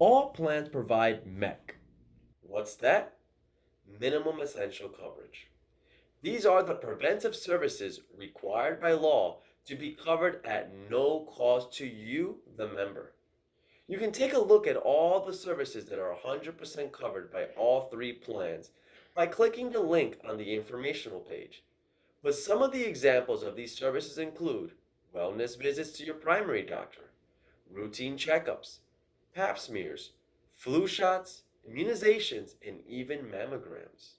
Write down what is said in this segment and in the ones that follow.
All plans provide MEC. What's that? Minimum essential coverage. These are the preventive services required by law to be covered at no cost to you, the member. You can take a look at all the services that are 100% covered by all three plans by clicking the link on the informational page. But some of the examples of these services include wellness visits to your primary doctor, routine checkups, pap smears, flu shots, immunizations, and even mammograms.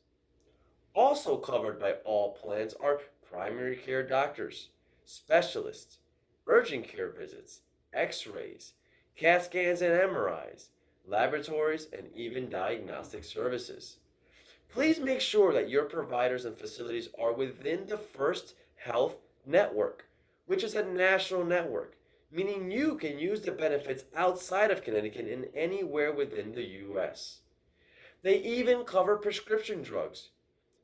Also covered by all plans are primary care doctors, specialists, urgent care visits, x rays, CAT scans and MRIs, laboratories, and even diagnostic services. Please make sure that your providers and facilities are within the First Health Network, which is a national network, meaning you can use the benefits outside of Connecticut and anywhere within the U.S. They even cover prescription drugs.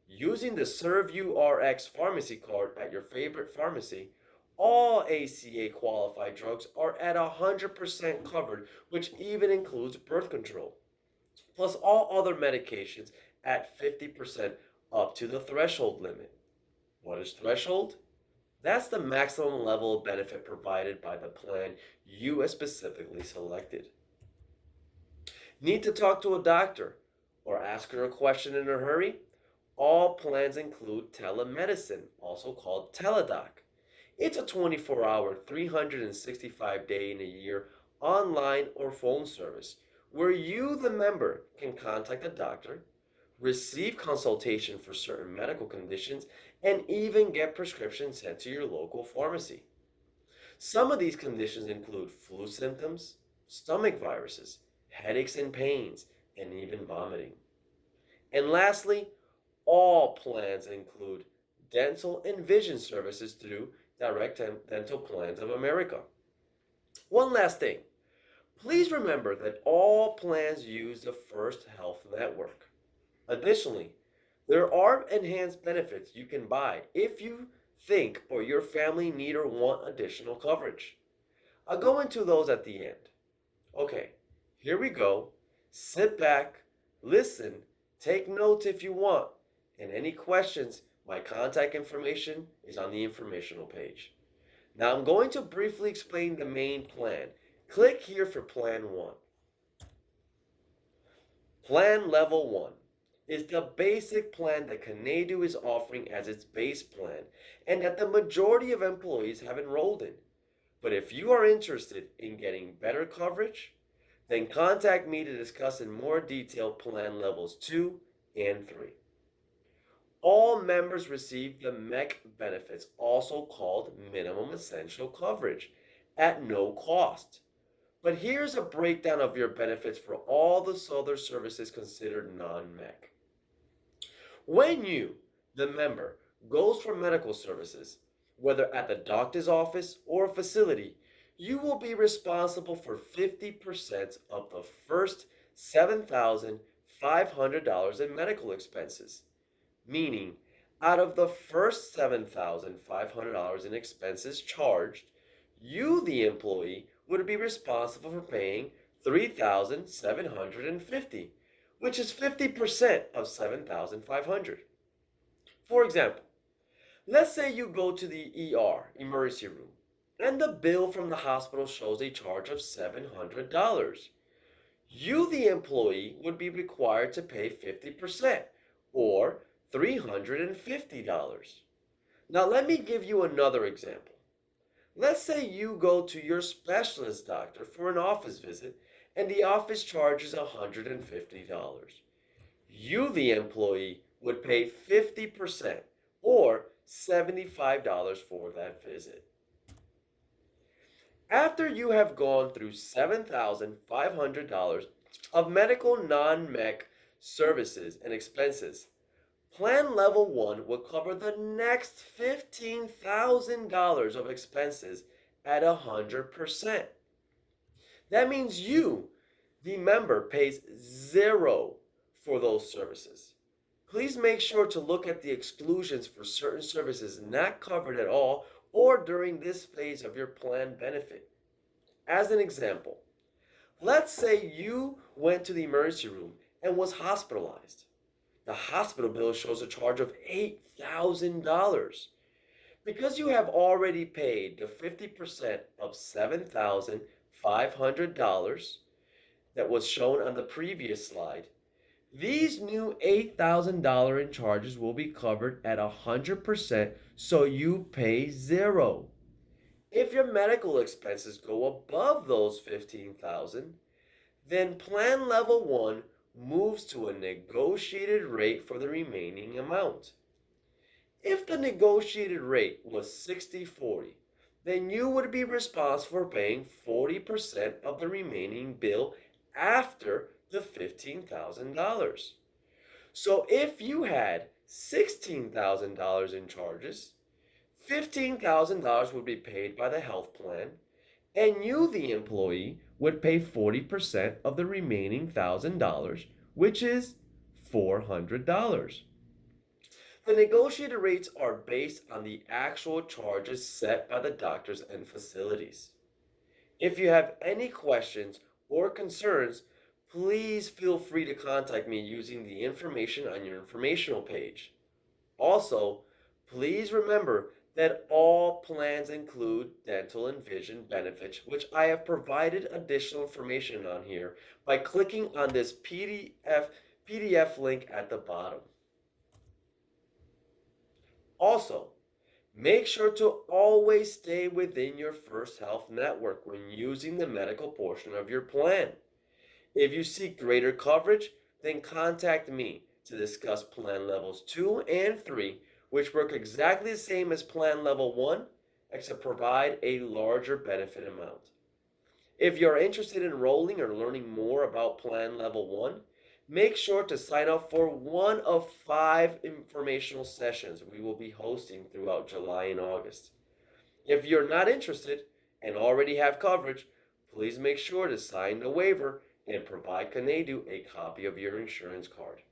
Using the ServeURx pharmacy card at your favorite pharmacy, all ACA qualified drugs are at 100% covered, which even includes birth control, plus all other medications at 50% up to the threshold limit. What is threshold? That's the maximum level of benefit provided by the plan you have specifically selected. Need to talk to a doctor or ask her a question in a hurry? All plans include telemedicine, also called Teledoc. It's a 24-hour, 365-day in a year online or phone service where you, the member, can contact a doctor, receive consultation for certain medical conditions, and even get prescriptions sent to your local pharmacy. Some of these conditions include flu symptoms, stomach viruses, headaches and pains, and even vomiting. And lastly, all plans include dental and vision services through Direct Dental Plans of America. One last thing. Please remember that all plans use the First Health Network. Additionally, there are enhanced benefits you can buy if you think or your family need or want additional coverage. I'll go into those at the end. Okay, here we go. Sit back, listen, take notes if you want, and any questions, my contact information is on the informational page. Now I'm going to briefly explain the main plan. Click here for Plan 1. Plan Level 1 is the basic plan that Canadu is offering as its base plan and that the majority of employees have enrolled in. But if you are interested in getting better coverage, then contact me to discuss in more detail Plan Levels 2 and 3. All members receive the MEC benefits, also called Minimum Essential Coverage, at no cost. But here's a breakdown of your benefits for all the other services considered non-MEC. When you, the member, goes for medical services, whether at the doctor's office or a facility, you will be responsible for 50% of the first $7,500 in medical expenses. Meaning, out of the first $7,500 in expenses charged, you, the employee, would be responsible for paying $3,750, which is 50% of $7,500. For example, let's say you go to the ER, emergency room, and the bill from the hospital shows a charge of $700. You, the employee, would be required to pay 50%, or $350. Now, let me give you another example. Let's say you go to your specialist doctor for an office visit and the office charges $150. You, the employee, would pay 50% or $75 for that visit. After you have gone through $7,500 of medical non-MEC services and expenses, Plan Level 1 will cover the next $15,000 of expenses at 100%. That means you, the member, pays zero for those services. Please make sure to look at the exclusions for certain services not covered at all or during this phase of your plan benefit. As an example, Let's say you went to the emergency room and was hospitalized. The hospital bill shows a charge of $8,000. Because you have already paid the 50% of $7,500 that was shown on the previous slide, these new $8,000 in charges will be covered at 100%, so you pay zero. If your medical expenses go above those 15,000, then plan level 1 moves to a negotiated rate for the remaining amount. If the negotiated rate was 60/40, then you would be responsible for paying 40% of the remaining bill after the $15,000. So if you had $16,000 in charges, $15,000 would be paid by the health plan, and you, the employee, would pay 40% of the remaining $1,000, which is $400. The negotiated rates are based on the actual charges set by the doctors and facilities. If you have any questions or concerns, please feel free to contact me using the information on your informational page. Also, please remember that all plans include dental and vision benefits, which I have provided additional information on here by clicking on this PDF link at the bottom. Also, make sure to always stay within your First Health network when using the medical portion of your plan. If you seek greater coverage, then contact me to discuss plan levels 2 and 3, which work exactly the same as plan level 1, except provide a larger benefit amount. If you're interested in enrolling or learning more about plan level 1, make sure to sign up for one of 5 informational sessions we will be hosting throughout July and August. If you're not interested and already have coverage, please make sure to sign the waiver and provide Kanedu a copy of your insurance card.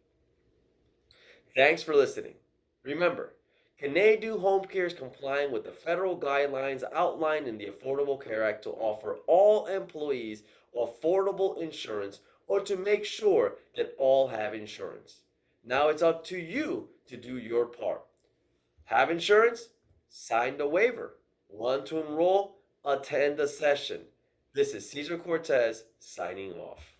Thanks for listening. Remember, Kanedu Home Care is complying with the federal guidelines outlined in the Affordable Care Act to offer all employees affordable insurance or to make sure that all have insurance. Now it's up to you to do your part. Have insurance? Sign the waiver. Want to enroll? Attend the session. This is Cesar Cortez signing off.